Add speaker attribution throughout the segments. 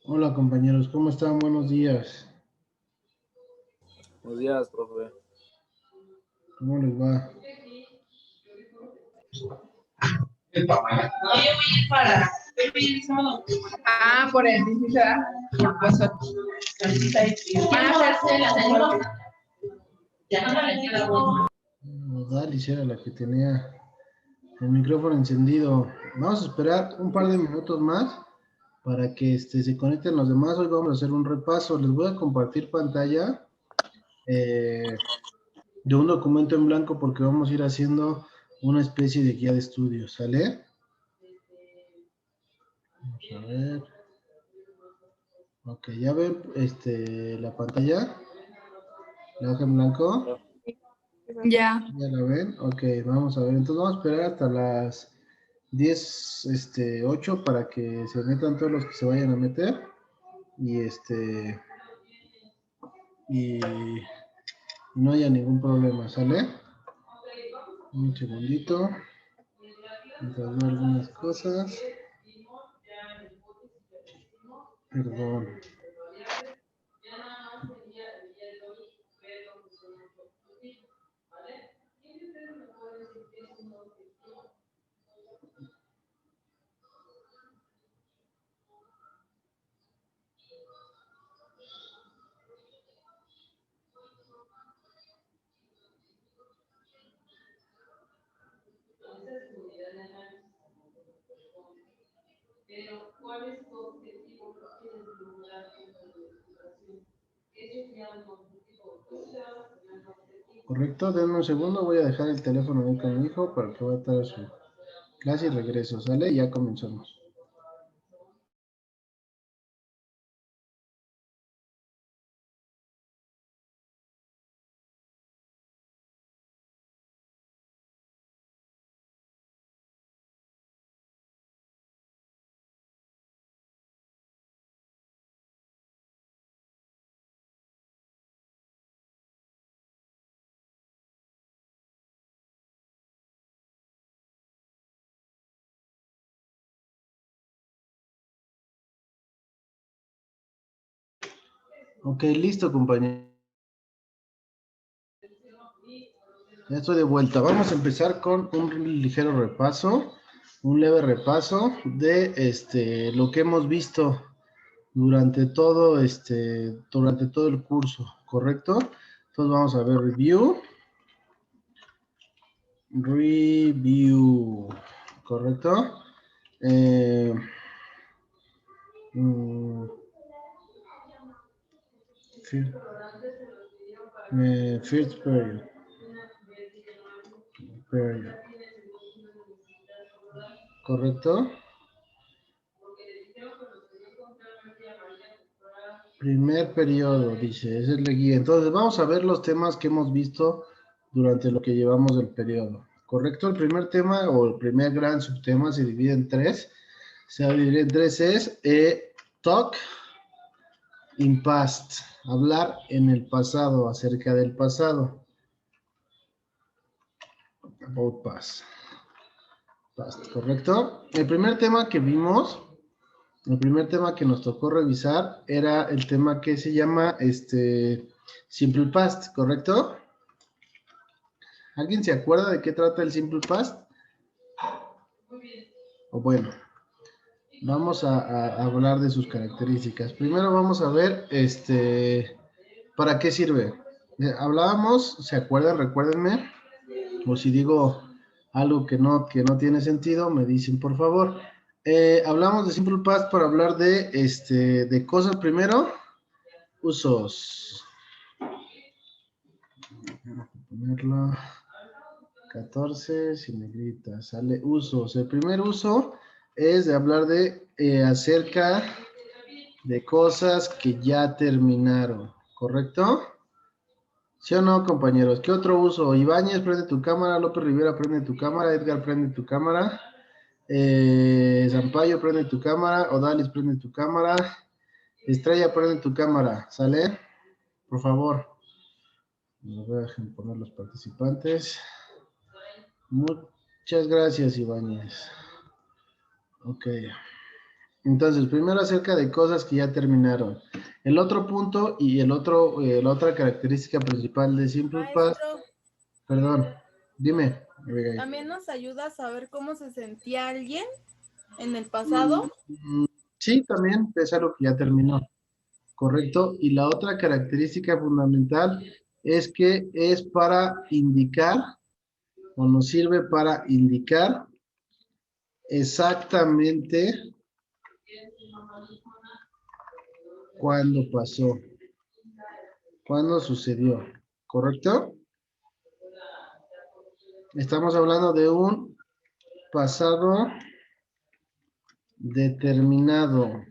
Speaker 1: Hola compañeros, ¿cómo están? Buenos días.
Speaker 2: Buenos días, profe.
Speaker 1: ¿Cómo les va?
Speaker 3: Por el 16, pues, van a hacerse las
Speaker 1: Dalis era la que tenía el micrófono encendido. Vamos a esperar un par de minutos más para que se conecten los demás. Hoy vamos a hacer un repaso. Les voy a compartir pantalla de un documento en blanco porque vamos a ir haciendo una especie de guía de estudio, ¿sale? Vamos a ver. Ok, ¿ya ven la pantalla? ¿La hoja en blanco?
Speaker 3: Ya.
Speaker 1: ¿Ya la ven? Ok, vamos a ver. Entonces vamos a esperar hasta las 10, 8 para que se metan todos los que se vayan a meter. Y no haya ningún problema, ¿sale? Un segundito. Mientras veo algunas cosas. Perdón. Correcto, denme un segundo, voy a dejar el teléfono ahí con mi hijo para que vaya a estar su clase y regreso, ¿sale? Y ya comenzamos. Ok, listo, compañero. Ya estoy de vuelta. Vamos a empezar con un ligero repaso, un leve repaso de lo que hemos visto durante todo el curso, ¿correcto? Entonces vamos a ver review, ¿correcto? First period, ¿correcto? Primer periodo, dice, esa es la guía. Entonces vamos a ver los temas que hemos visto durante lo que llevamos del periodo, ¿correcto? El primer tema o el primer gran subtema se divide en tres. Se divide en tres es talk in past, hablar en el pasado, acerca del pasado. About past, ¿correcto? El primer tema que vimos, el primer tema que nos tocó revisar era el tema que se llama Simple Past, ¿correcto? ¿Alguien se acuerda de qué trata el Simple Past? O bueno, vamos a hablar de sus características. Primero vamos a ver ¿para qué sirve? Hablábamos, ¿se acuerdan? Recuérdenme. O si digo algo que no tiene sentido, me dicen por favor. Hablamos de Simple Past para hablar de cosas primero. Usos. Vamos a ponerlo 14 sin negrita. Sale usos. El primer uso es de hablar de acerca de cosas que ya terminaron, ¿correcto? ¿Sí o no, compañeros? ¿Qué otro uso? Ibáñez, prende tu cámara. López Rivera, prende tu cámara. Edgar, prende tu cámara. Zampayo, prende tu cámara. Odalis, prende tu cámara. Estrella, prende tu cámara. ¿Sale? Por favor. Me voy a poner los participantes. Muchas gracias, Ibáñez. Ok. Entonces, primero acerca de cosas que ya terminaron. El otro punto y la otra característica principal de Simple Past,
Speaker 2: Maestro,
Speaker 1: perdón, dime, Abigail.
Speaker 2: ¿también nos ayuda a saber cómo se sentía alguien en el pasado?
Speaker 1: Sí, también es algo que ya terminó, correcto. Y la otra característica fundamental es que es para indicar o nos sirve para indicar exactamente cuándo pasó, cuándo sucedió, ¿correcto? Estamos hablando de un pasado determinado.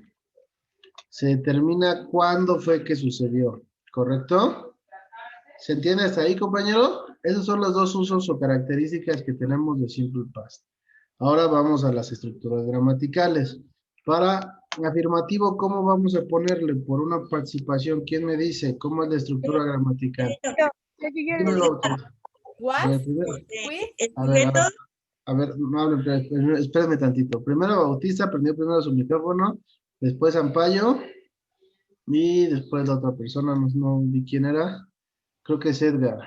Speaker 1: Se determina cuándo fue que sucedió, ¿correcto? ¿Se entiende hasta ahí, compañero? Esos son los dos usos o características que tenemos de Simple Past. Ahora vamos a las estructuras gramaticales. Para afirmativo, ¿cómo vamos a ponerle? Por una participación, ¿quién me dice cómo es la estructura gramatical? Dímelo, Bautista. A
Speaker 2: ¿Was?
Speaker 1: ver, primero.
Speaker 2: ¿Fui?
Speaker 4: El
Speaker 1: A ver,
Speaker 4: sujeto,
Speaker 1: no hable, espérame tantito. Primero Bautista prendió primero su micrófono, después Ampayo y después la otra persona, no vi quién era. Creo que es Edgar.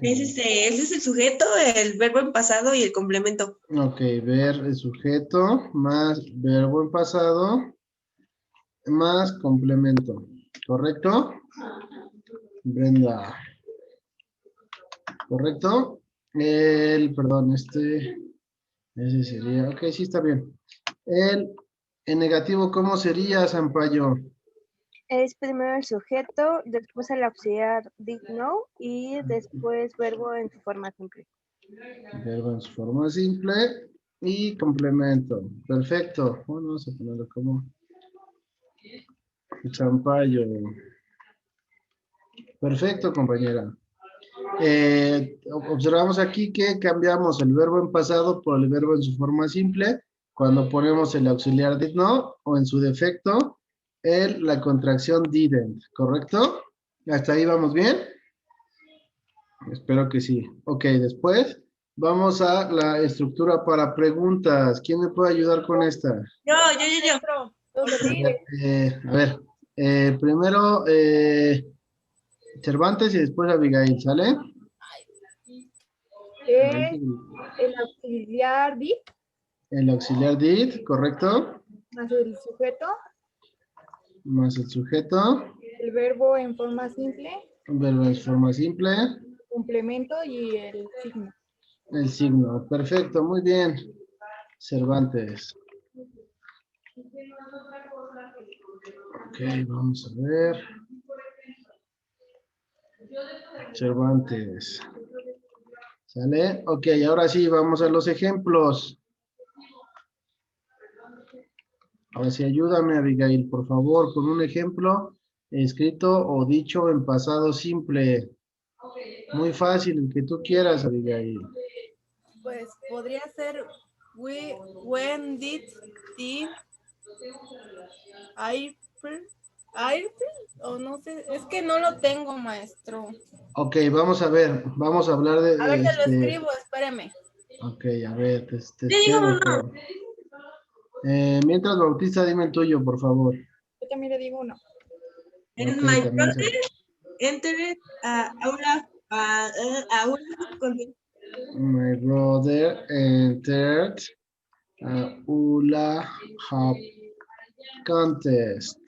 Speaker 4: ese es el sujeto, el verbo en pasado y el complemento.
Speaker 1: Ok, ver el sujeto más verbo en pasado más complemento. ¿Correcto? Brenda. ¿Correcto? Perdón, ese sería, ok, sí está bien. En negativo, ¿cómo sería, Sampaio?
Speaker 5: Es primero el sujeto, después el auxiliar did know y después verbo en su forma simple.
Speaker 1: Verbo en su forma simple y complemento. Perfecto. Bueno, vamos a ponerlo como Sampaio. Perfecto, compañera. Observamos aquí que cambiamos el verbo en pasado por el verbo en su forma simple cuando ponemos el auxiliar did not o en su defecto la contracción didn't, ¿correcto? ¿Hasta ahí vamos bien? Espero que sí. Ok, después vamos a la estructura para preguntas. ¿Quién me puede ayudar con esta?
Speaker 4: Yo.
Speaker 2: Maestro, olvide.
Speaker 1: A ver, primero Cervantes y después Abigail, ¿sale?
Speaker 3: El auxiliar did
Speaker 1: El auxiliar did, ¿correcto?
Speaker 3: más el sujeto,
Speaker 1: Más el sujeto,
Speaker 3: el verbo en forma simple,
Speaker 1: verbo en forma simple,
Speaker 3: complemento y el signo.
Speaker 1: el signo. Perfecto, muy bien. Cervantes. Ok, vamos a ver. Cervantes. ¿Sale? Ok, ahora sí, vamos a los ejemplos. Ahora sí, ayúdame, Abigail, por favor, con un ejemplo escrito o dicho en pasado simple. Muy fácil, el que tú quieras, Abigail.
Speaker 2: Pues podría ser when did the April, o no sé, es que no lo tengo, maestro.
Speaker 1: Ok, vamos a ver, vamos a hablar
Speaker 2: A ver, te lo escribo, espérame.
Speaker 1: Ok, a ver, te
Speaker 4: Yo digo
Speaker 1: espero.
Speaker 4: uno.
Speaker 1: Mientras, Bautista, dime el tuyo, por favor.
Speaker 3: Yo también le digo uno.
Speaker 4: And
Speaker 1: Ok,
Speaker 4: my
Speaker 1: también
Speaker 4: brother entered aula con
Speaker 1: My brother entered hula hoop contest.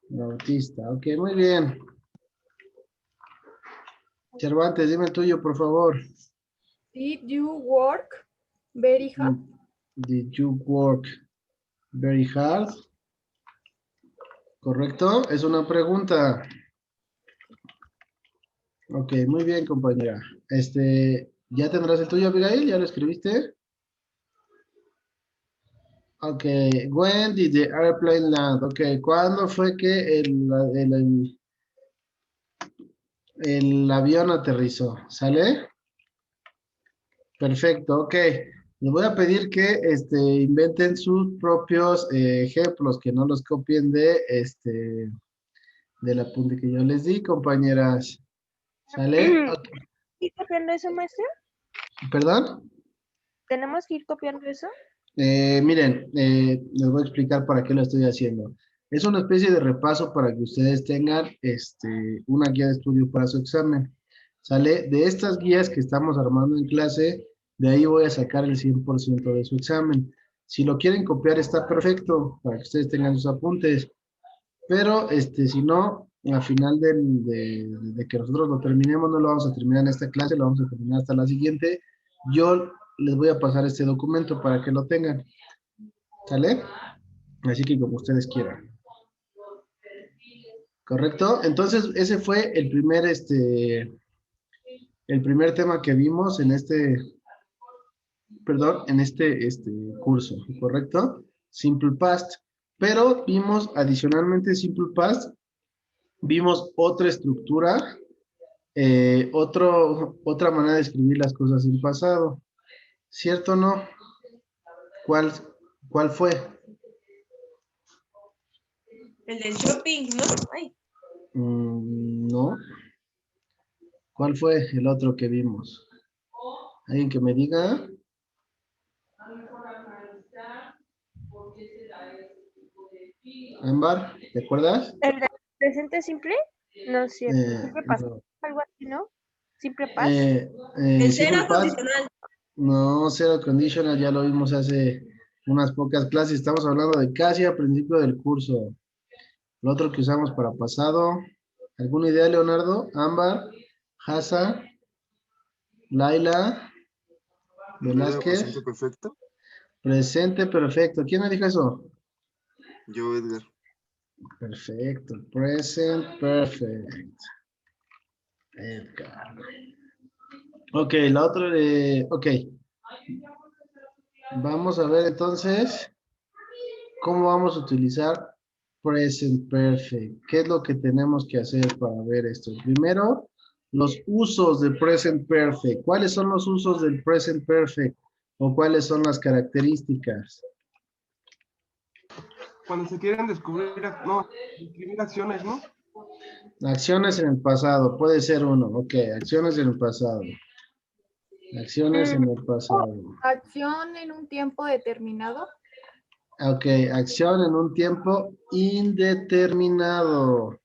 Speaker 1: Bautista, ok, muy bien. Cervantes, dime el tuyo, por favor.
Speaker 3: Did you work very hard?
Speaker 1: Did you work very hard? ¿Correcto? Es una pregunta. Ok, muy bien, compañera. ¿Ya tendrás el tuyo, Abigail? ¿Ya lo escribiste? Ok, when did the airplane land? Ok, ¿cuándo fue que El avión aterrizó. ¿Sale? Perfecto, ok. Les voy a pedir que inventen sus propios ejemplos, que no los copien del apunte que yo les di, compañeras. ¿Sale? Ok.
Speaker 5: ¿Ir copiando eso, maestra?
Speaker 1: ¿Perdón?
Speaker 5: ¿Tenemos que ir copiando eso?
Speaker 1: Miren, les voy a explicar para qué lo estoy haciendo. Es una especie de repaso para que ustedes tengan una guía de estudio para su examen. ¿Sale? De estas guías que estamos armando en clase, de ahí voy a sacar el 100% de su examen. Si lo quieren copiar está perfecto, para que ustedes tengan sus apuntes. Pero si no, al final de que nosotros lo terminemos, no lo vamos a terminar en esta clase, lo vamos a terminar hasta la siguiente. Yo les voy a pasar este documento para que lo tengan. ¿Sale? Así que como ustedes quieran. ¿Correcto? Entonces, ese fue el primer tema que vimos en este curso, ¿correcto? Simple Past. Pero vimos adicionalmente Simple Past, vimos otra estructura, otra manera de escribir las cosas en pasado. ¿Cierto o no? ¿Cuál fue?
Speaker 4: El del shopping, ¿no? Ay,
Speaker 1: No. ¿Cuál fue el otro que vimos? ¿Alguien que me diga? Ámbar, ¿te acuerdas?
Speaker 5: ¿El de presente simple? No es cierto. Simple pasa.
Speaker 1: No.
Speaker 5: Algo así, ¿no? Simple pasa.
Speaker 4: el
Speaker 1: Simple
Speaker 4: cero
Speaker 1: Past.
Speaker 4: condicional.
Speaker 1: No, Zero Conditional ya lo vimos hace unas pocas clases. Estamos hablando de casi al principio del curso. Lo otro que usamos para pasado. ¿Alguna idea, Leonardo? Ámbar, Hasa, Laila, Velázquez.
Speaker 6: Presente perfecto.
Speaker 1: Presente perfecto. ¿Quién me dijo eso?
Speaker 6: Yo, Edgar.
Speaker 1: Perfecto. Present perfect. Edgar. Ok, la otra ok. Vamos a ver entonces cómo vamos a utilizar present perfect. ¿Qué es lo que tenemos que hacer para ver esto? Primero, los usos de present perfect. ¿Cuáles son los usos del present perfect? ¿O cuáles son las características?
Speaker 7: Cuando se quieren describir acciones, ¿no?
Speaker 1: Acciones en el pasado. Puede ser uno. Ok, acciones en el pasado. Acciones en el pasado.
Speaker 8: Acción en un tiempo determinado.
Speaker 1: Ok, acción en un tiempo indeterminado.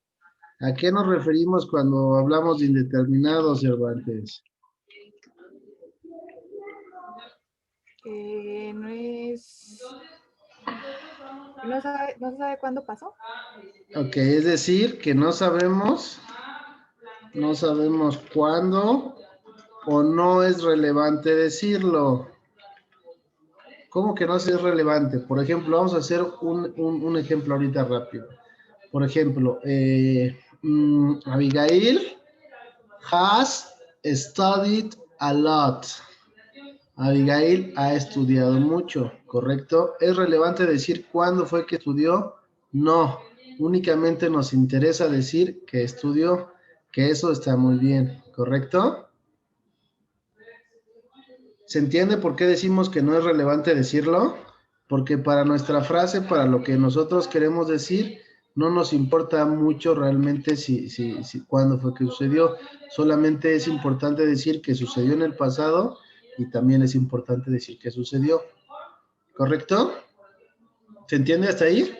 Speaker 1: ¿A qué nos referimos cuando hablamos de indeterminado, Cervantes?
Speaker 8: No es... No se sabe cuándo pasó.
Speaker 1: Ok, es decir, que no sabemos cuándo o no es relevante decirlo. ¿Cómo que no es relevante? Por ejemplo, vamos a hacer un ejemplo ahorita rápido. Por ejemplo, Abigail has studied a lot. Abigail ha estudiado mucho, ¿correcto? ¿Es relevante decir cuándo fue que estudió? No, únicamente nos interesa decir que estudió, que eso está muy bien, ¿correcto? ¿Se entiende por qué decimos que no es relevante decirlo? Porque para nuestra frase, para lo que nosotros queremos decir, no nos importa mucho realmente cuándo fue que sucedió. Solamente es importante decir que sucedió en el pasado y también es importante decir que sucedió. ¿Correcto? ¿Se entiende hasta ahí?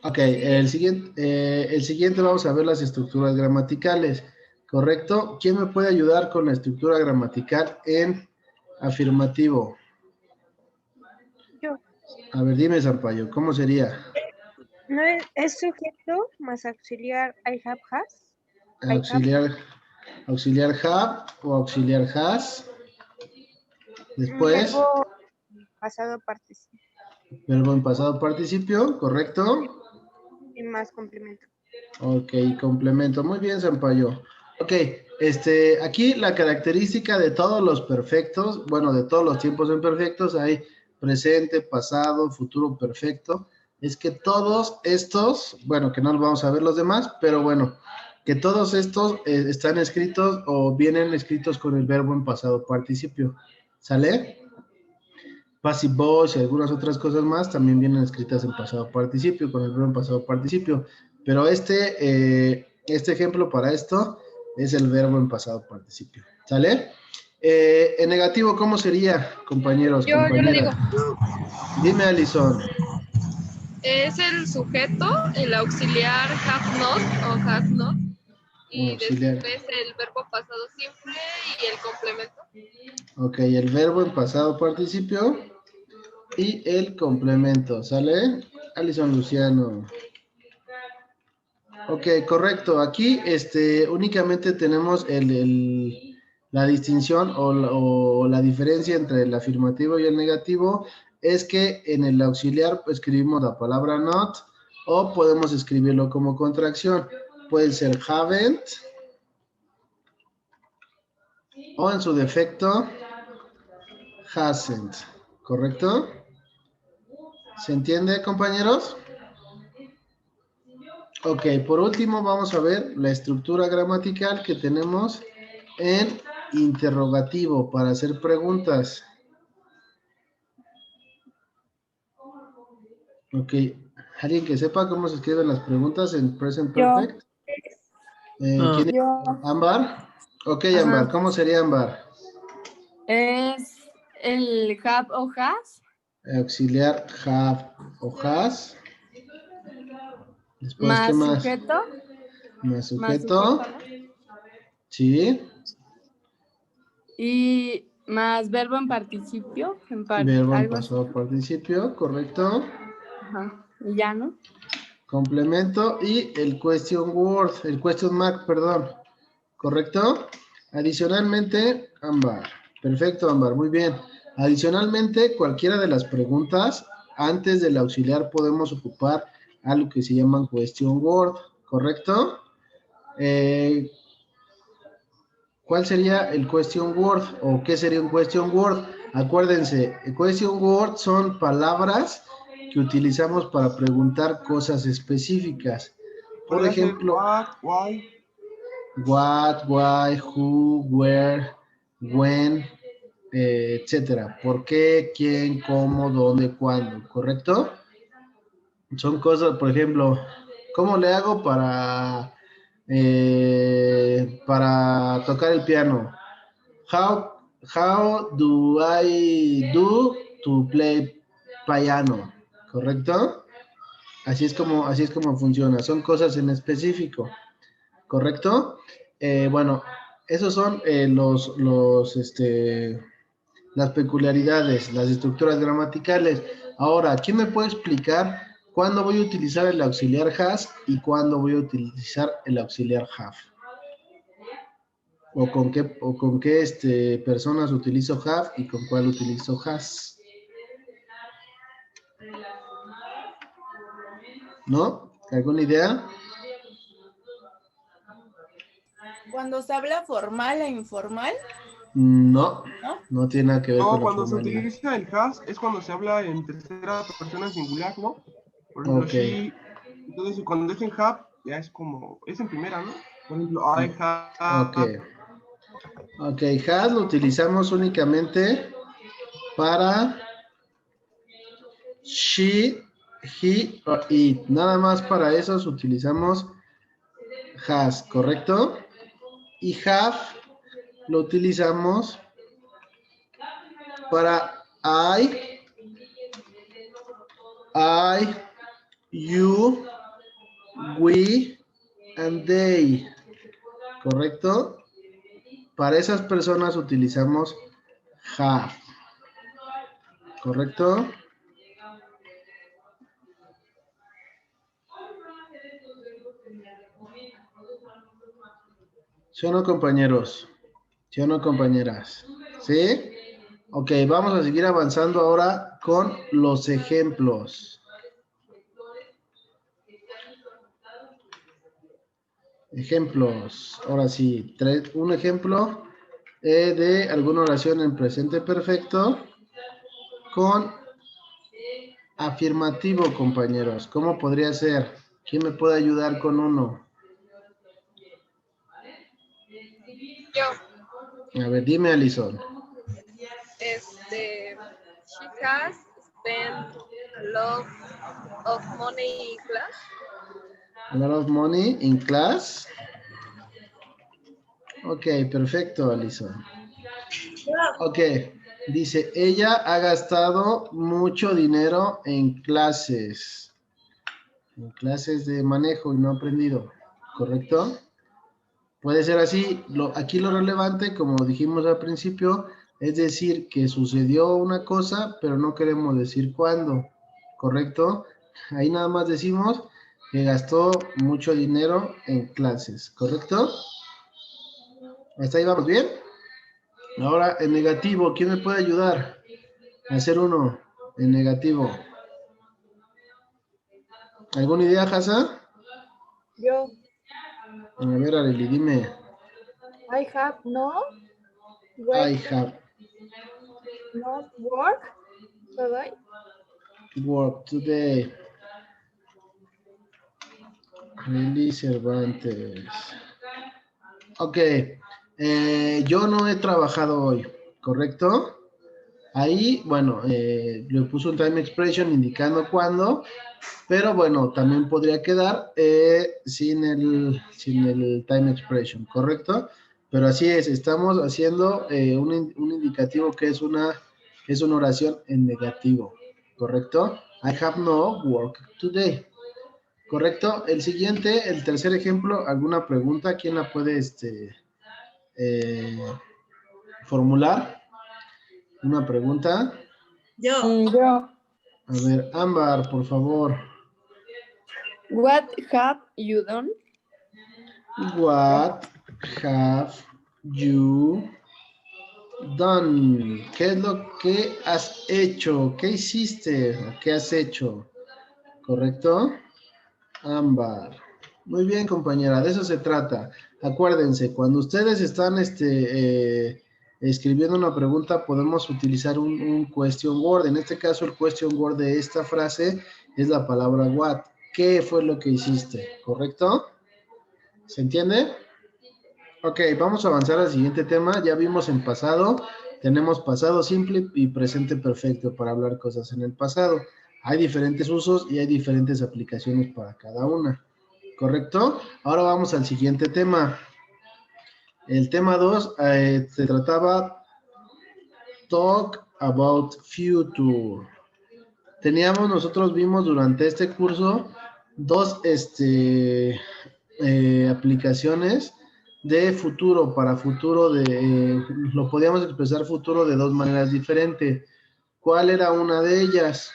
Speaker 1: Ok, el siguiente vamos a ver las estructuras gramaticales. ¿Correcto? ¿Quién me puede ayudar con la estructura gramatical en afirmativo?
Speaker 5: Yo.
Speaker 1: A ver, dime, Zampayo, ¿cómo sería?
Speaker 5: No es sujeto más auxiliar I have has.
Speaker 1: Auxiliar have o auxiliar has. Después,
Speaker 5: Verbo pasado participio.
Speaker 1: verbo en pasado participio, ¿correcto?
Speaker 5: Y más complemento.
Speaker 1: Ok, complemento. Muy bien, Zampayo. Ok, aquí la característica de todos los perfectos, bueno, de todos los tiempos imperfectos, hay presente, pasado, futuro perfecto. es que todos estos, bueno, que no los vamos a ver los demás, pero bueno, que todos estos están escritos o vienen escritos con el verbo en pasado participio. ¿Sale? Passive voice y algunas otras cosas más también vienen escritas en pasado participio, con el verbo en pasado participio. Pero este ejemplo para esto es el verbo en pasado participio. ¿Sale? En negativo, ¿cómo sería, compañeros,
Speaker 3: Yo lo
Speaker 1: compañeras?
Speaker 6: Yo,
Speaker 1: Dime, Alison.
Speaker 3: Es el sujeto, el auxiliar have not o has not, y
Speaker 1: Auxiliar.
Speaker 3: después el verbo pasado simple y el complemento.
Speaker 1: Ok, el verbo en pasado participio y el complemento, ¿sale? Alison Luciano. Ok, correcto. Aquí únicamente tenemos la distinción o la diferencia entre el afirmativo y el negativo es que en el auxiliar escribimos la palabra not o podemos escribirlo como contracción. Puede ser haven't o en su defecto hasn't. ¿Correcto? ¿Se entiende, compañeros? Ok, por último vamos a ver la estructura gramatical que tenemos en interrogativo para hacer preguntas. Ok, ¿alguien que sepa cómo se escriben las preguntas en Present Perfect? ¿Quién es?
Speaker 2: Yo.
Speaker 1: ¿Ámbar? Ok,
Speaker 2: Ajá.
Speaker 1: Ámbar, ¿cómo sería Ámbar?
Speaker 2: Es el have o has
Speaker 1: Auxiliar have o has. Después,
Speaker 2: más
Speaker 1: ¿qué más?
Speaker 2: sujeto.
Speaker 1: Más
Speaker 2: Más
Speaker 1: sujeto.
Speaker 2: sujeto, ¿no?
Speaker 1: Sí.
Speaker 2: Y más verbo en participio.
Speaker 1: Verbo en
Speaker 2: Algo así.
Speaker 1: pasado participio, correcto.
Speaker 2: Ajá. Y ya, ¿no?
Speaker 1: Complemento y el question word, el question mark, perdón. ¿Correcto? Adicionalmente, Ámbar. Perfecto, Ámbar, muy bien. Adicionalmente, cualquiera de las preguntas, antes del auxiliar podemos ocupar algo que se llaman question word, ¿correcto? ¿Cuál sería el question word o qué sería un question word? Acuérdense, el question word son palabras que utilizamos para preguntar cosas específicas. Por
Speaker 7: Podría ser
Speaker 1: ejemplo,
Speaker 7: what, why.
Speaker 1: what, why, who, where, when, etcétera. ¿Por qué, quién, cómo, dónde, cuándo? ¿Correcto? Son cosas, por ejemplo, ¿cómo le hago para tocar el piano? How do I do to play piano? ¿Correcto? Así es como funciona. Son cosas en específico. ¿Correcto? Bueno, esos son las peculiaridades, las estructuras gramaticales. Ahora, ¿quién me puede explicar cuándo voy a utilizar el auxiliar has y cuándo voy a utilizar el auxiliar have? ¿O con qué personas utilizo have y con cuál utilizo has? ¿No? ¿Alguna idea?
Speaker 2: Cuando se habla formal e informal,
Speaker 1: No,
Speaker 2: ¿no?
Speaker 1: no tiene nada que ver con
Speaker 7: No,
Speaker 1: la
Speaker 7: cuando se
Speaker 1: formalidad.
Speaker 7: utiliza el has es cuando se habla en tercera persona singular, ¿no? Por ejemplo,
Speaker 1: Ok.
Speaker 7: she. Entonces, cuando es en have, ya es como, es en primera, ¿no? Por ejemplo, I have.
Speaker 1: Ok. Ok, has lo utilizamos únicamente para she, he o it. Nada más para eso utilizamos has, ¿correcto? Y have lo utilizamos para I, you, we, and they, ¿correcto? Para esas personas utilizamos have, ¿correcto? ¿Sí o no, compañeros? ¿Sí o no, compañeras? ¿Sí? Ok, vamos a seguir avanzando ahora con los ejemplos. Ejemplos. Ahora sí, un ejemplo de alguna oración en presente perfecto con Afirmativo, compañeros. ¿Cómo podría ser? ¿Quién me puede ayudar con uno?
Speaker 3: Yo,
Speaker 1: A ver, dime, Alison.
Speaker 3: she has spent a lot of money in class.
Speaker 1: A lot of money in class. Ok, perfecto, Alison. Ok, dice, ella ha gastado mucho dinero en clases de manejo y no ha aprendido, ¿correcto? Puede ser así. Aquí lo relevante, como dijimos al principio, es decir que sucedió una cosa, pero no queremos decir cuándo, ¿correcto? Ahí nada más decimos que gastó mucho dinero en clases, ¿correcto? ¿Hasta ahí vamos bien? Ahora, en negativo, ¿quién me puede ayudar a hacer uno en negativo? ¿Alguna idea, Hasa?
Speaker 8: Yo,
Speaker 1: A ver, Arely, dime.
Speaker 8: I have
Speaker 1: I have
Speaker 8: not work today.
Speaker 1: work today. Arely Cervantes. Ok. Yo no he trabajado hoy, ¿correcto? Ahí, bueno, le puso un time expression indicando cuándo, pero bueno, también podría quedar sin el time expression, ¿correcto? Pero así es, estamos haciendo un indicativo que es una oración en negativo, ¿correcto? I have no work today, ¿correcto? El siguiente, el tercer ejemplo, ¿alguna pregunta? ¿Quién la puede formular? ¿Una pregunta?
Speaker 4: Yo.
Speaker 2: Yo.
Speaker 1: A ver, Ámbar, por favor.
Speaker 2: What have you done?
Speaker 1: What have you done? ¿Qué es lo que has hecho? ¿Qué hiciste? ¿Qué has hecho? ¿Correcto? Ámbar. Muy bien, compañera, de eso se trata. Acuérdense, cuando ustedes están escribiendo una pregunta, podemos utilizar un question word. En este caso, el question word de esta frase es la palabra what. ¿Qué fue lo que hiciste? ¿Correcto? ¿Se entiende? Ok, vamos a avanzar al siguiente tema. Ya vimos en pasado, tenemos pasado simple y presente perfecto para hablar cosas en el pasado. Hay diferentes usos y hay diferentes aplicaciones para cada una. ¿Correcto? Ahora vamos al siguiente tema. El tema 2 se trataba Talk about Future. Nosotros vimos durante este curso dos aplicaciones de futuro para futuro lo podíamos expresar futuro de dos maneras diferentes. ¿Cuál era una de ellas?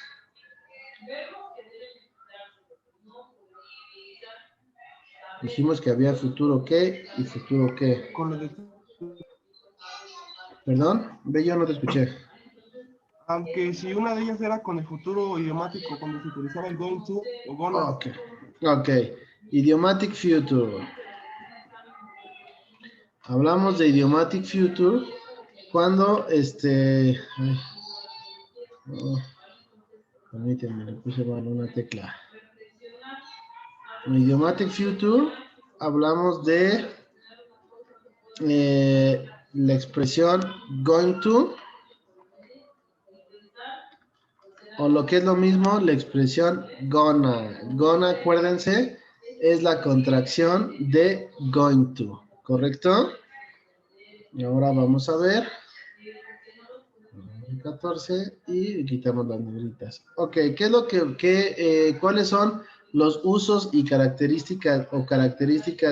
Speaker 1: Dijimos que había futuro qué y futuro qué.
Speaker 7: Con lo de,
Speaker 1: Perdón, Bello, no te escuché.
Speaker 7: aunque si una de ellas era con el futuro idiomático, cuando se utilizaba el going to o gonna.
Speaker 1: Ok. Idiomatic future. Hablamos de idiomatic future cuando permítanme, le puse mal una tecla. En idiomatic future hablamos de la expresión going to, o lo que es lo mismo, la expresión gonna. Gonna, acuérdense, es la contracción de going to, ¿correcto? Y ahora vamos a ver 14 y quitamos las negritas. Ok, ¿qué es lo cuáles son los usos y características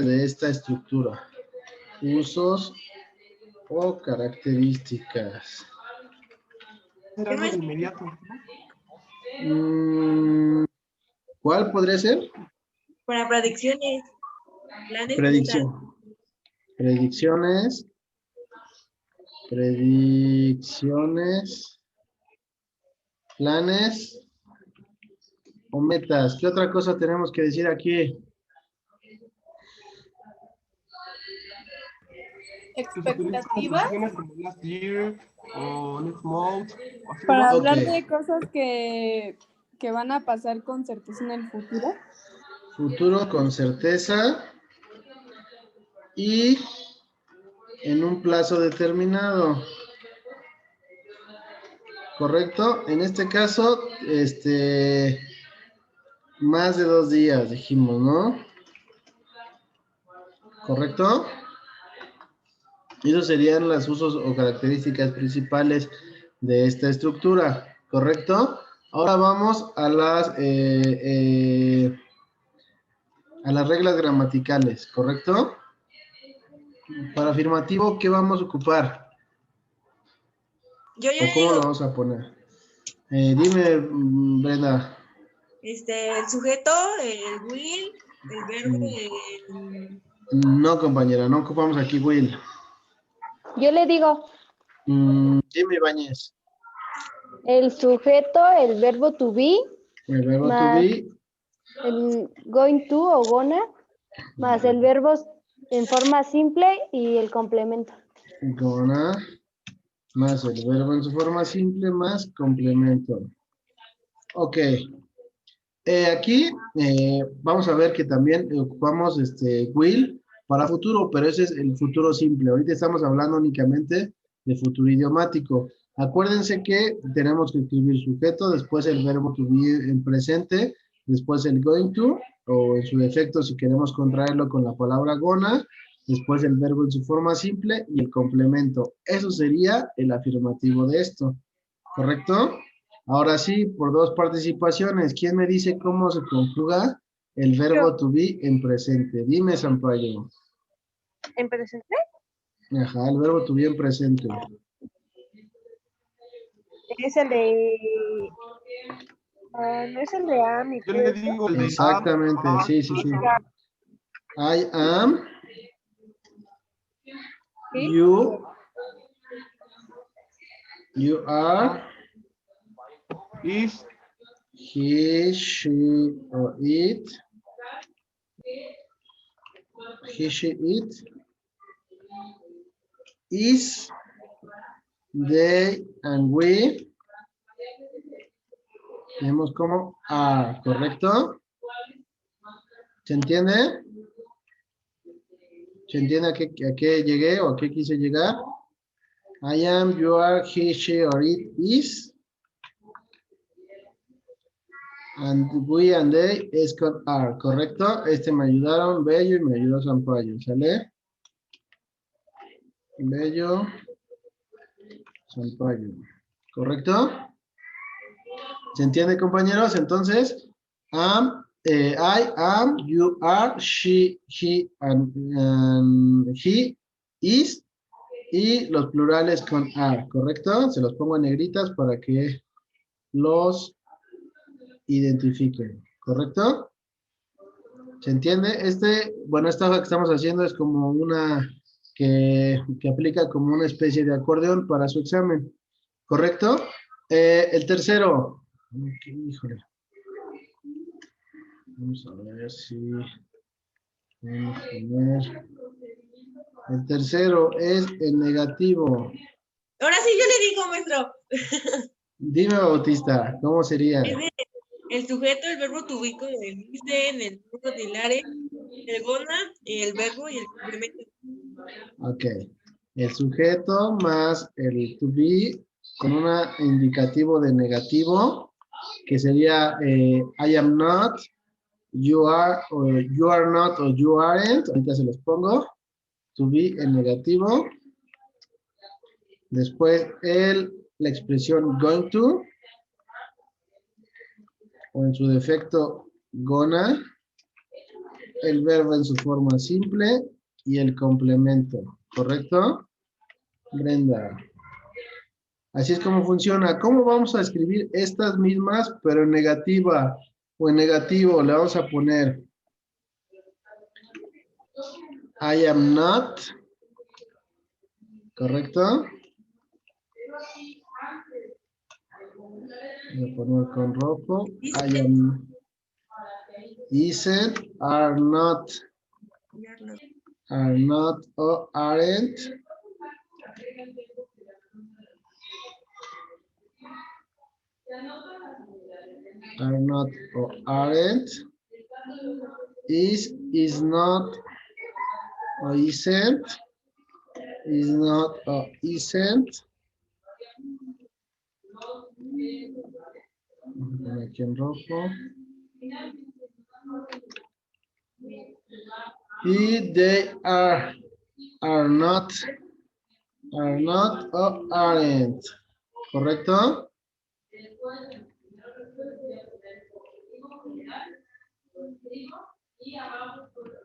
Speaker 1: de esta estructura? Usos o características.
Speaker 7: Era algo de inmediato,
Speaker 1: Mm, ¿Cuál podría ser?
Speaker 4: Para predicciones. Planes,
Speaker 1: Predicciones. Planes o metas. ¿Qué otra cosa tenemos que decir aquí?
Speaker 2: Expectativas.
Speaker 7: Como last year o next month.
Speaker 2: Para
Speaker 1: Ok.
Speaker 2: hablar de cosas que
Speaker 9: que van a pasar con certeza en el futuro.
Speaker 1: Futuro con certeza y en un plazo determinado. ¿Correcto? En este caso, más de 2 días, dijimos, ¿no? ¿Correcto? Esos serían los usos o características principales de esta estructura, ¿correcto? Ahora vamos a las reglas gramaticales, ¿correcto? Para afirmativo, ¿qué vamos a ocupar?
Speaker 4: Yo
Speaker 1: ¿O cómo lo
Speaker 4: digo,
Speaker 1: vamos a poner? Dime, Brenda.
Speaker 4: el sujeto, el will, el verbo,
Speaker 1: No, compañera, no ocupamos aquí will.
Speaker 8: Yo le digo,
Speaker 1: Dime, Ibáñez.
Speaker 8: el sujeto, el verbo to be,
Speaker 1: El verbo to
Speaker 8: más
Speaker 1: be,
Speaker 8: el going to o gonna, más el verbo en forma simple y el complemento.
Speaker 1: gonna, más el verbo en su forma simple, más complemento. Ok. Aquí vamos a ver que también ocupamos will para futuro, pero ese es el futuro simple. Ahorita estamos hablando únicamente de futuro idiomático. Acuérdense que tenemos que escribir sujeto, después el verbo to be en presente, después el going to, o en su defecto si queremos contraerlo con la palabra gonna, después el verbo en su forma simple y el complemento. Eso sería el afirmativo de esto, ¿correcto? Ahora sí, por 2 participaciones. ¿Quién me dice cómo se conjuga el verbo to be en presente? Dime, Sampaio.
Speaker 5: ¿En presente?
Speaker 1: Ajá, el verbo to be en presente.
Speaker 5: Es el de... no es el de am y
Speaker 7: Yo le digo el de
Speaker 1: Exactamente, sí, sí, sí. I am, you are,
Speaker 7: is,
Speaker 1: he, she, or it, he, she, it, is, they, and we. Tenemos como are, ¿correcto? ¿Se entiende? ¿Se entiende a qué llegué o a qué quise llegar? I am, you are, he, she, or it is. And we and they es con are, ¿correcto? Me ayudaron Bello y me ayudó Sampaio, ¿sale? Bello, Sampaio, ¿correcto? ¿Se entiende, compañeros? Entonces, I am, you are, she, he, and he is, y los plurales con are, ¿correcto? Se los pongo en negritas para que los identifiquen, ¿correcto? ¿Se entiende? Bueno, esta hoja que estamos haciendo es como una que aplica como una especie de acordeón para su examen, ¿correcto? El tercero, híjole. Vamos a ver si vamos a poner. El tercero es el negativo.
Speaker 4: ahora sí yo le digo, maestro.
Speaker 1: Dime, Bautista, ¿cómo sería?
Speaker 4: El sujeto, el verbo to be, como el dicen, el verbo del are, el gonna, el verbo y el complemento.
Speaker 1: Ok. El sujeto más el to be con un indicativo de negativo, que sería I am not, you are, o you are not, o you aren't. Ahorita se los pongo. To be en negativo. Después la expresión going to, o en su defecto gonna, el verbo en su forma simple y el complemento, ¿correcto? Brenda. Así es como funciona. ¿Cómo vamos a escribir estas mismas, pero en negativa o en negativo? Le vamos a poner I am not, ¿correcto? Voy a poner con rojo. I am, isn't, are not or aren't. are not or aren't, is not or isn't, is not or isn't. Aquí en rojo. Y they are not or aren't. ¿Correcto?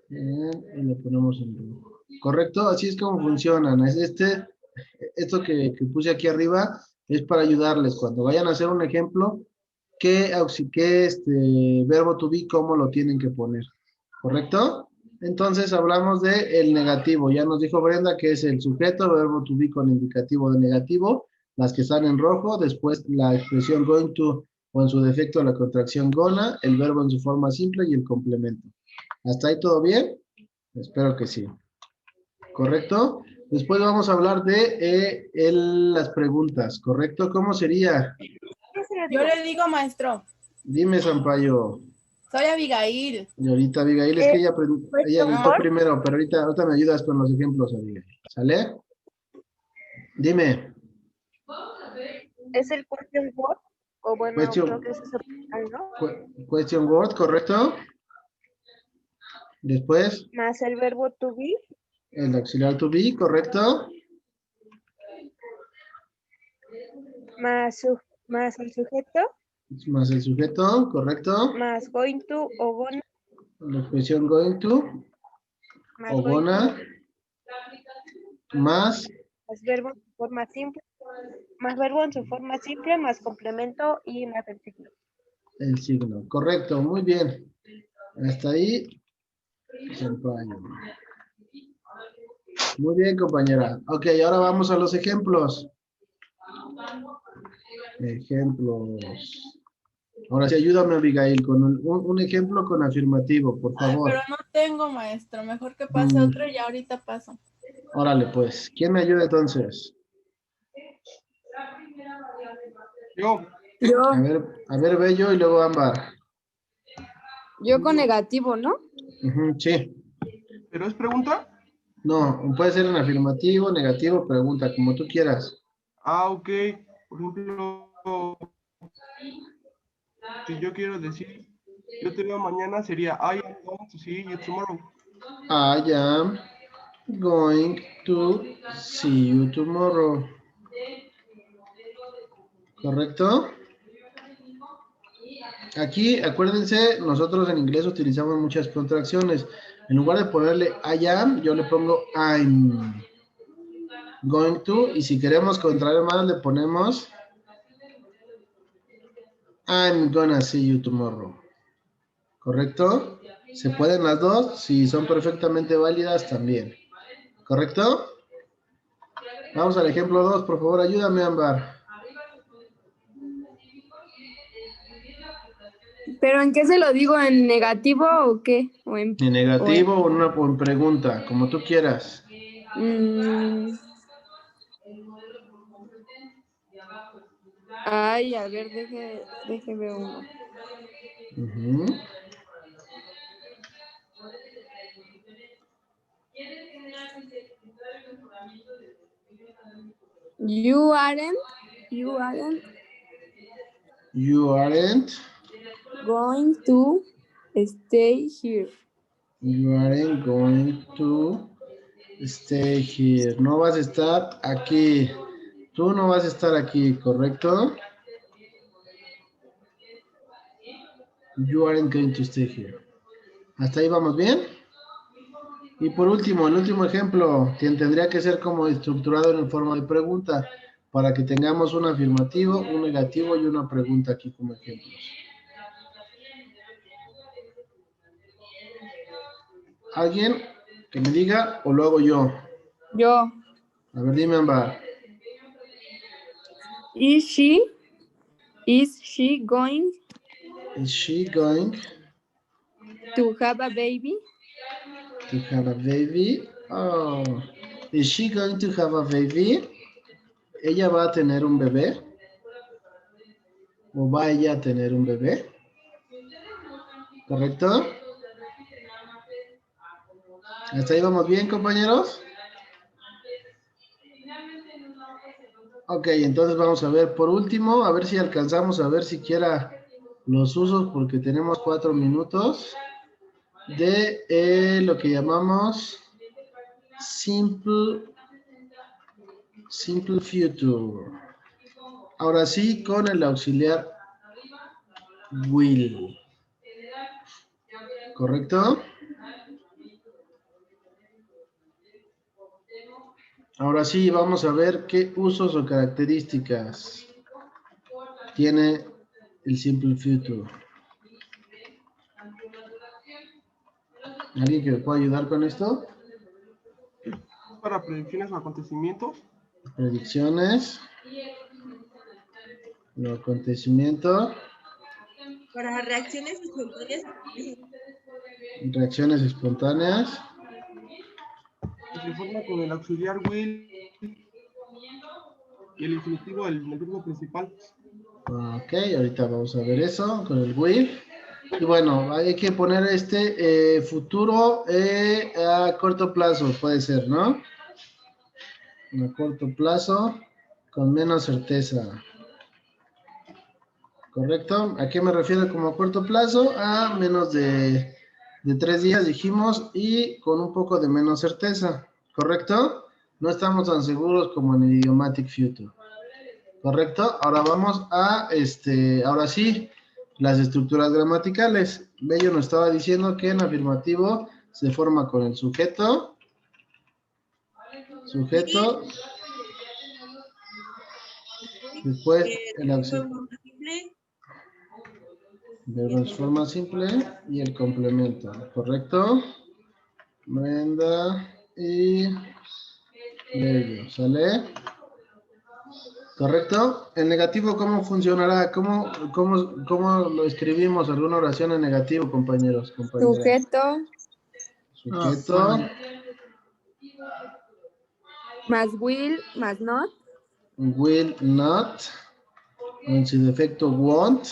Speaker 1: Bien, y lo ponemos en rojo. ¿Correcto? Así es como funcionan. Esto que puse aquí arriba es para ayudarles. Cuando vayan a hacer un ejemplo, qué verbo to be, cómo lo tienen que poner. ¿Correcto? Entonces hablamos de el negativo. Ya nos dijo Brenda que es el sujeto, verbo to be con indicativo de negativo, las que están en rojo, después la expresión going to o en su defecto la contracción gonna, el verbo en su forma simple y el complemento. ¿Hasta ahí todo bien? Espero que sí. ¿Correcto? Después vamos a hablar de las preguntas, ¿correcto? ¿Cómo sería?
Speaker 2: Yo le digo, maestro.
Speaker 1: Dime, Sampaio.
Speaker 2: Soy Abigail.
Speaker 1: Y ahorita Abigail, es que ella gritó
Speaker 2: ¿Amor?
Speaker 1: primero, pero ahorita me ayudas con los ejemplos, Abigail. ¿Sale? Dime.
Speaker 5: ¿Es el question word? O bueno, creo que es eso, ¿no?
Speaker 1: Question word, ¿correcto? Después,
Speaker 5: Más el verbo to be.
Speaker 1: el auxiliar to be, ¿correcto?
Speaker 5: Más el sujeto.
Speaker 1: Más el sujeto, ¿correcto?
Speaker 5: Más going to o gonna.
Speaker 1: La expresión going to
Speaker 5: Más
Speaker 1: o
Speaker 5: going
Speaker 1: gonna,
Speaker 5: to,
Speaker 1: más
Speaker 5: más verbo en su forma simple. Más verbo en su forma simple, más complemento y más el signo.
Speaker 1: el signo. Correcto, muy bien. Hasta ahí. Sampaio. Muy bien, compañera. Ok, ahora vamos a los ejemplos. Ejemplos. Ahora sí, ayúdame, Abigail, con un ejemplo con afirmativo, por
Speaker 2: Ay,
Speaker 1: favor.
Speaker 2: pero no tengo, maestro. Mejor que pase otro y ya ahorita paso.
Speaker 1: Órale, pues. ¿Quién me ayuda entonces?
Speaker 7: Yo.
Speaker 1: A ver, Bello y luego Ámbar.
Speaker 9: Yo con negativo, ¿no?
Speaker 1: Ujú, sí.
Speaker 7: ¿Pero es pregunta?
Speaker 1: No, puede ser en afirmativo, negativo, pregunta, como tú quieras.
Speaker 7: Ah, ok. Por ejemplo, si yo quiero decir, yo te veo mañana, sería I am going to see you tomorrow.
Speaker 1: I am going to see you tomorrow. ¿Correcto? Aquí, acuérdense, nosotros en inglés utilizamos muchas contracciones. En lugar de ponerle I am, yo le pongo I'm going to. Y si queremos contraer más, le ponemos I'm gonna see you tomorrow. ¿Correcto? ¿Se pueden las dos? Si son perfectamente válidas, también. ¿Correcto? Vamos al ejemplo 2. Por favor, ayúdame, Ámbar.
Speaker 9: ¿Pero en qué se lo digo? ¿En negativo o qué?
Speaker 1: En negativo o en pregunta, como tú quieras.
Speaker 9: Ay, a ver, deje ver uno.
Speaker 1: Ujú.
Speaker 9: You aren't going to stay here.
Speaker 1: You aren't going to stay here. No vas a estar aquí. Tú no vas a estar aquí, ¿correcto? You aren't going to stay here. ¿Hasta ahí vamos bien? Y por último, el último ejemplo, tendría que ser como estructurado en forma de pregunta, para que tengamos un afirmativo, un negativo y una pregunta aquí como ejemplos. ¿Alguien que me diga o lo hago yo?
Speaker 9: Yo.
Speaker 1: A ver, dime, Ámbar.
Speaker 9: Is she going
Speaker 1: Is she going
Speaker 9: to have a baby?
Speaker 1: to have a baby? Oh. Is she going to have a baby? ¿Ella va a tener un bebé? ¿O va ella a tener un bebé? ¿Correcto? ¿Hasta ahí vamos bien, compañeros? Ok, entonces vamos a ver por último, a ver si alcanzamos a ver siquiera los usos, porque tenemos 4 minutos de lo que llamamos Simple Future. Ahora sí, con el auxiliar will. ¿Correcto? Ahora sí, vamos a ver qué usos o características tiene el Simple Future. ¿Alguien que me pueda ayudar con esto?
Speaker 7: Para predicciones o acontecimientos.
Speaker 1: Predicciones. Los acontecimientos.
Speaker 4: Para reacciones espontáneas.
Speaker 1: Reacciones espontáneas.
Speaker 7: Se forma con el auxiliar will y el infinitivo del verbo principal.
Speaker 1: Ok, ahorita vamos a ver eso con el will. Y bueno, hay que poner este futuro a corto plazo, puede ser, ¿no? A corto plazo, con menos certeza. ¿Correcto? ¿A qué me refiero como a corto plazo? A menos de 3 días, dijimos, y con un poco de menos certeza. ¿Correcto? No estamos tan seguros como en el idiomatic future. ¿Correcto? Ahora vamos a, ahora sí, las estructuras gramaticales. Bello nos estaba diciendo que en afirmativo se forma con el sujeto, después el auxiliar, verbo en forma simple y el complemento, ¿correcto? Brenda y Bello, ¿sale? ¿Correcto? ¿En negativo cómo funcionará? ¿Cómo lo escribimos? ¿Alguna oración en negativo, compañeros?
Speaker 9: Sujeto
Speaker 1: Sujeto.
Speaker 9: más will más not.
Speaker 1: Will not. En su defecto won't.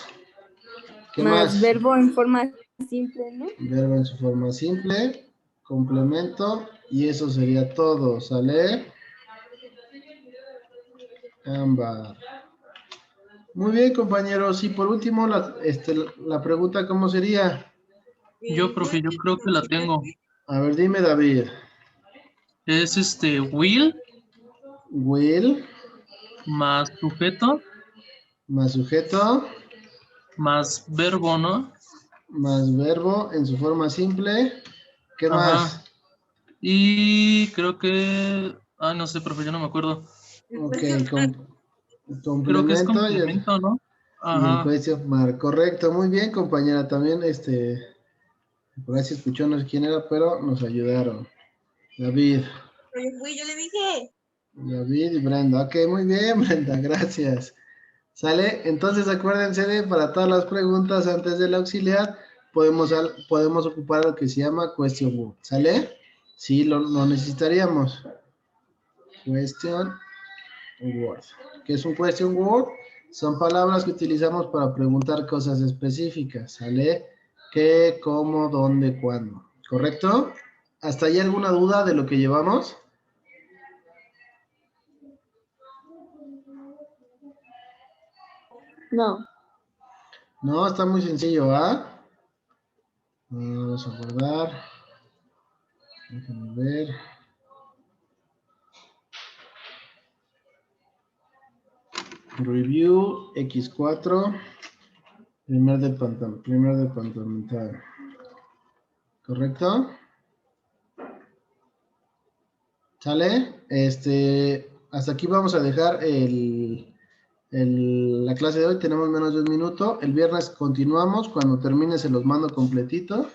Speaker 1: ¿Qué más?
Speaker 9: Verbo en forma simple, ¿no?
Speaker 1: Verbo en su forma simple. Complemento. Y eso sería todo. ¿Sale? Ámbar. Muy bien, compañeros. Y por último, la pregunta, ¿cómo sería?
Speaker 10: Yo, profe, yo creo que la tengo.
Speaker 1: A ver, dime, David.
Speaker 10: Es will.
Speaker 1: Will.
Speaker 10: Más sujeto.
Speaker 1: Más sujeto.
Speaker 10: Más verbo, ¿no?
Speaker 1: Más verbo en su forma simple. ¿Qué más?
Speaker 10: Y creo que... no sé, profe, yo no me acuerdo.
Speaker 1: Ok, complemento.
Speaker 10: Creo que es complemento, ¿no?
Speaker 1: Y el question mark. Correcto, muy bien, compañera. También, por ahí se escuchó, no sé quién era, pero nos ayudaron. David.
Speaker 4: Yo le dije.
Speaker 1: David y Brenda. Ok, muy bien, Brenda, gracias. ¿Sale? Entonces acuérdense de, para todas las preguntas antes del auxiliar, podemos ocupar lo que se llama question word. ¿Sale? Sí, lo necesitaríamos. Question word. ¿Qué es un question word? Son palabras que utilizamos para preguntar cosas específicas. ¿Sale? ¿Qué, cómo, dónde, cuándo? ¿Correcto? ¿Hasta ahí alguna duda de lo que llevamos?
Speaker 9: No.
Speaker 1: No, está muy sencillo, ¿ah? Vamos a guardar. Déjame ver. Review X4. Primer departamental. ¿Correcto? ¿Sale? Hasta aquí vamos a dejar la clase de hoy. Tenemos menos de un minuto. El viernes continuamos. Cuando termine se los mando completito.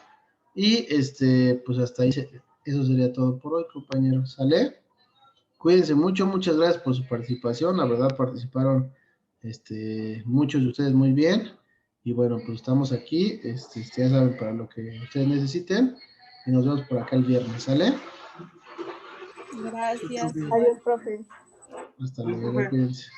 Speaker 1: Y pues hasta ahí eso sería todo por hoy, compañeros. ¿Sale? Cuídense mucho, muchas gracias por su participación. La verdad participaron muchos de ustedes muy bien. Y bueno, pues estamos aquí. Ya saben, para lo que ustedes necesiten. Y nos vemos por acá el viernes. ¿Sale?
Speaker 2: Gracias.
Speaker 8: Adiós, profe.
Speaker 1: Hasta luego, cuídense.